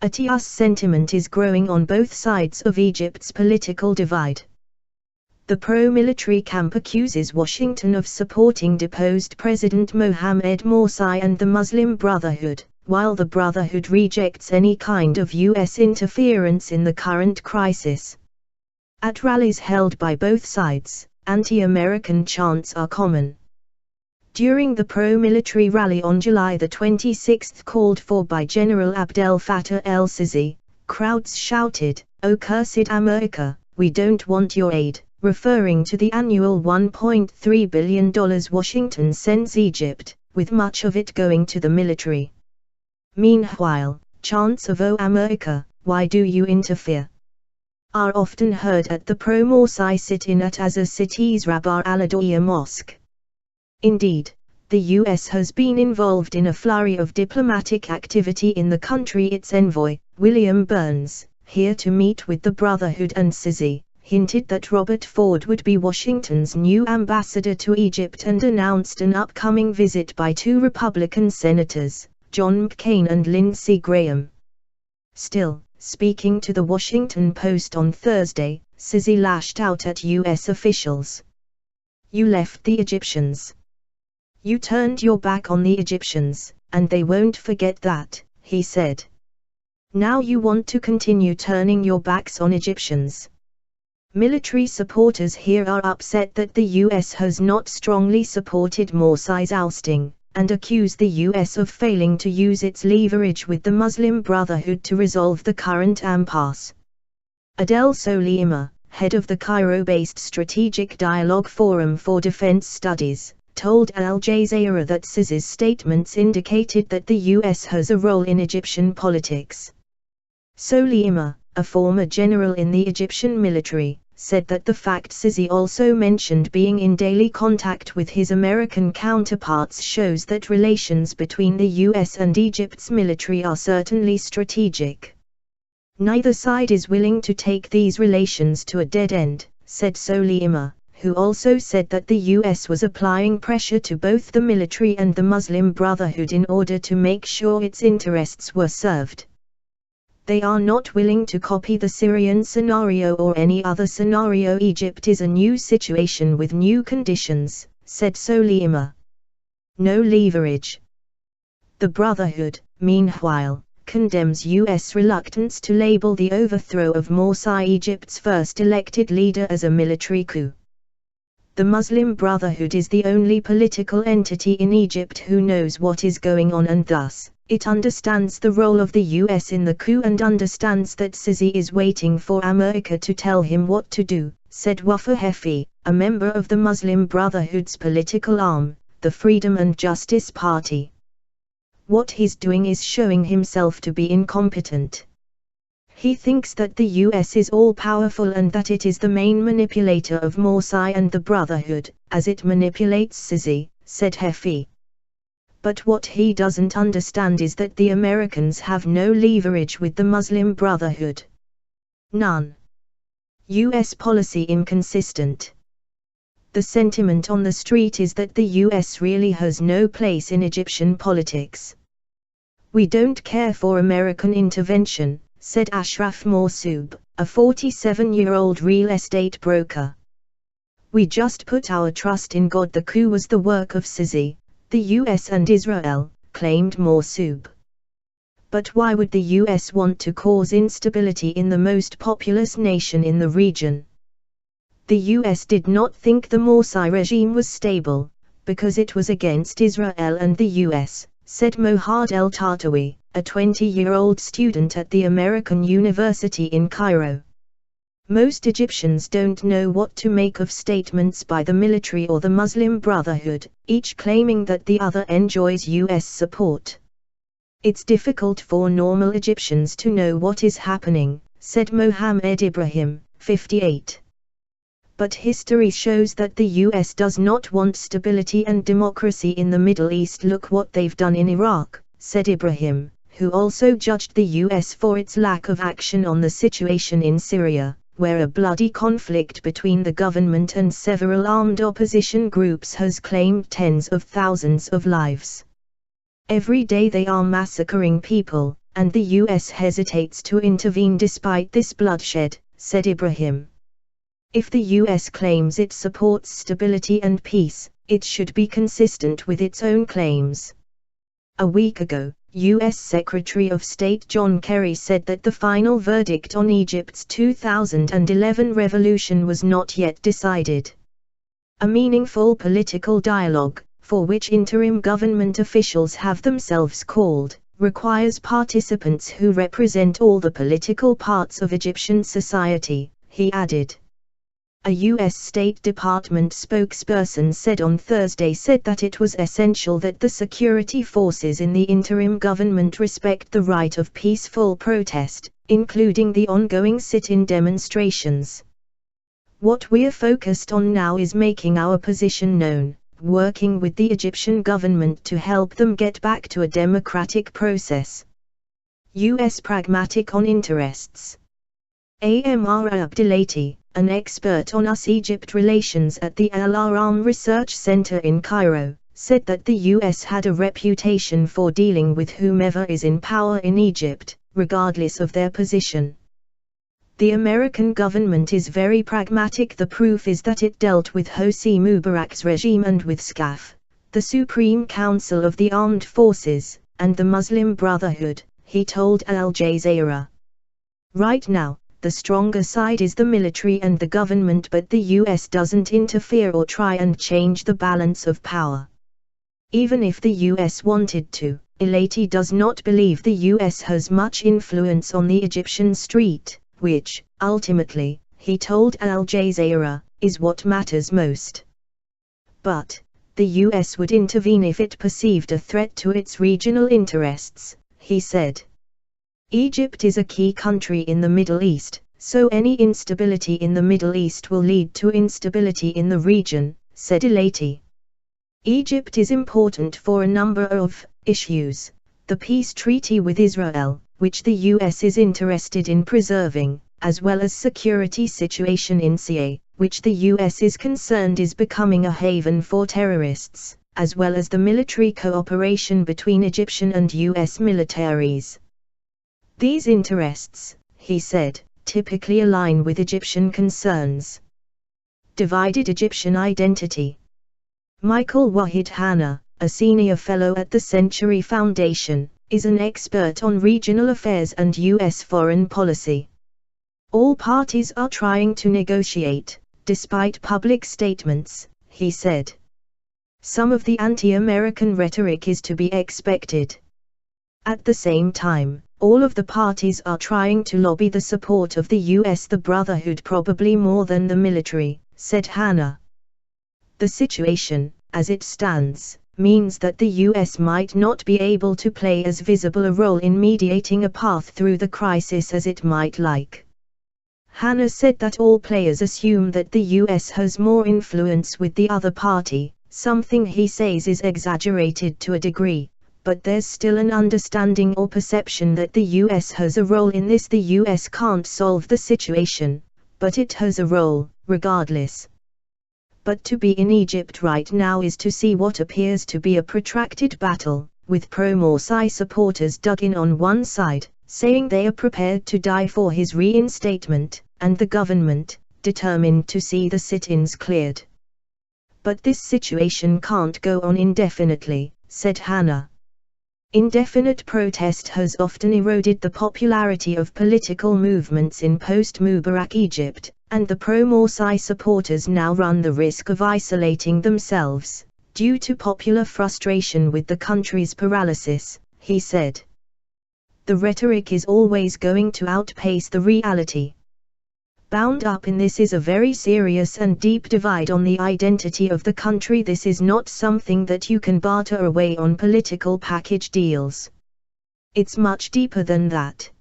Accuses sentiment is growing on both sides of Egypt's political divide. The pro-military camp accuses Washington of supporting deposed President Mohamed Morsi and the Muslim Brotherhood, while the Brotherhood rejects any kind of U.S. interference in the current crisis. At rallies held by both sides, anti-American chants are common. During the pro-military rally on July the 26th called for by General Abdel Fattah el-Sisi, crowds shouted, "O cursed America, we don't want your aid," referring to the annual $1.3 billion Washington sends Egypt, with much of it going to the military. Meanwhile, chants of "O America, why do you interfere?" are often heard at the pro-Morsi sit-in at Azaz City's Rabaa Al-Adawiya Mosque. Indeed, the U.S. has been involved in a flurry of diplomatic activity in the country. Its envoy, William Burns, here to meet with the Brotherhood and Sisi, hinted that Robert Ford would be Washington's new ambassador to Egypt and announced an upcoming visit by two Republican senators, John McCain and Lindsey Graham. Still, speaking to the Washington Post on Thursday, Sisi lashed out at U.S. officials. "You left the Egyptians. You turned your back on the Egyptians, and they won't forget that," he said. "Now you want to continue turning your backs on Egyptians." Military supporters here are upset that the U.S. has not strongly supported Morsi's ousting, and accuse the U.S. of failing to use its leverage with the Muslim Brotherhood to resolve the current impasse. Abdel, head of the Cairo-based Strategic Dialogue Forum for Defense Studies, told Al Jazeera that Sisi's statements indicated that the U.S. has a role in Egyptian politics. Soleima, a former general in the Egyptian military, said that the fact Sisi also mentioned being in daily contact with his American counterparts shows that relations between the U.S. and Egypt's military are certainly strategic. "Neither side is willing to take these relations to a dead end," said Soleima, who also said that the U.S. was applying pressure to both the military and the Muslim Brotherhood in order to make sure its interests were served. "They are not willing to copy the Syrian scenario or any other scenario. Egypt is a new situation with new conditions," said Soleima. No leverage. The Brotherhood, meanwhile, condemns U.S. reluctance to label the overthrow of Morsi, Egypt's first elected leader, as a military coup. The Muslim Brotherhood is the only political entity in Egypt who knows what is going on, and thus, it understands the role of the U.S. in the coup and understands that Sisi is waiting for America to tell him what to do, said Wafa Hefi, a member of the Muslim Brotherhood's political arm, the Freedom and Justice Party. "What he's doing is showing himself to be incompetent. He thinks that the U.S. is all-powerful and that it is the main manipulator of Morsi and the Brotherhood, as it manipulates Sisi," said Hefi. "But what he doesn't understand is that the Americans have no leverage with the Muslim Brotherhood. None. U.S. policy inconsistent. The sentiment on the street is that the U.S. really has no place in Egyptian politics. We don't care for American intervention," said Ashraf Morsoub, a 47-year-old real estate broker. "We just put our trust in God. The coup was the work of Sisi, the U.S. and Israel," claimed Morsoub. "But why would the U.S. want to cause instability in the most populous nation in the region? The U.S. did not think the Morsi regime was stable, because it was against Israel and the U.S., said Mohad El-Tartawi, a 20-year-old student at the American University in Cairo. Most Egyptians don't know what to make of statements by the military or the Muslim Brotherhood, each claiming that the other enjoys U.S. support. It's difficult for normal Egyptians to know what is happening, said Mohammed Ibrahim, 58. But history shows that the U.S. does not want stability and democracy in the Middle East. Look what they've done in Iraq, said Ibrahim, who also judged the U.S. for its lack of action on the situation in Syria, where a bloody conflict between the government and several armed opposition groups has claimed tens of thousands of lives. Every day they are massacring people, and the US hesitates to intervene despite this bloodshed, said Ibrahim. If the US claims it supports stability and peace, it should be consistent with its own claims. A week ago, U.S. Secretary of State John Kerry said that the final verdict on Egypt's 2011 revolution was not yet decided. A meaningful political dialogue, for which interim government officials have themselves called, requires participants who represent all the political parts of Egyptian society, he added. A U.S. State Department spokesperson said on Thursday that it was essential that the security forces in the interim government respect the right of peaceful protest, including the ongoing sit-in demonstrations. What we're focused on now is making our position known, working with the Egyptian government to help them get back to a democratic process. U.S. Pragmatic on Interests. Amr Abdel, an expert on US-Egypt relations at the Al-Aram Research Center in Cairo, said that the US had a reputation for dealing with whomever is in power in Egypt, regardless of their position. The American government is very pragmatic. The proof is that it dealt with Hosni Mubarak's regime and with SCAF, the Supreme Council of the Armed Forces, and the Muslim Brotherhood, he told Al Jazeera. Right now, the stronger side is the military and the government, but the US doesn't interfere or try and change the balance of power. Even if the US wanted to, Elati does not believe the US has much influence on the Egyptian street, which, ultimately, he told Al Jazeera, is what matters most. But, the US would intervene if it perceived a threat to its regional interests, he said. Egypt is a key country in the Middle East, so any instability in the Middle East will lead to instability in the region, said Elati. Egypt is important for a number of issues: the peace treaty with Israel, which the US is interested in preserving, as well as security situation in Syria, which the US is concerned is becoming a haven for terrorists, as well as the military cooperation between Egyptian and US militaries. These interests, he said, typically align with Egyptian concerns. Divided Egyptian identity. Michael Wahid Hanna, a senior fellow at the Century Foundation, is an expert on regional affairs and U.S. foreign policy. All parties are trying to negotiate, despite public statements, he said. Some of the anti-American rhetoric is to be expected. At the same time, all of the parties are trying to lobby the support of the US, the Brotherhood probably more than the military, said Hanna. The situation, as it stands, means that the US might not be able to play as visible a role in mediating a path through the crisis as it might like. Hanna said that all players assume that the US has more influence with the other party, something he says is exaggerated to a degree. But there's still an understanding or perception that the US has a role in this. The US can't solve the situation, but it has a role, regardless. But to be in Egypt right now is to see what appears to be a protracted battle, with pro-Morsi supporters dug in on one side, saying they are prepared to die for his reinstatement, and the government, determined to see the sit-ins cleared. But this situation can't go on indefinitely, said Hanna. Indefinite protest has often eroded the popularity of political movements in post-Mubarak Egypt, and the pro-Morsi supporters now run the risk of isolating themselves, due to popular frustration with the country's paralysis, he said. The rhetoric is always going to outpace the reality. Bound up in this is a very serious and deep divide on the identity of the country. This is not something that you can barter away on political package deals. It's much deeper than that.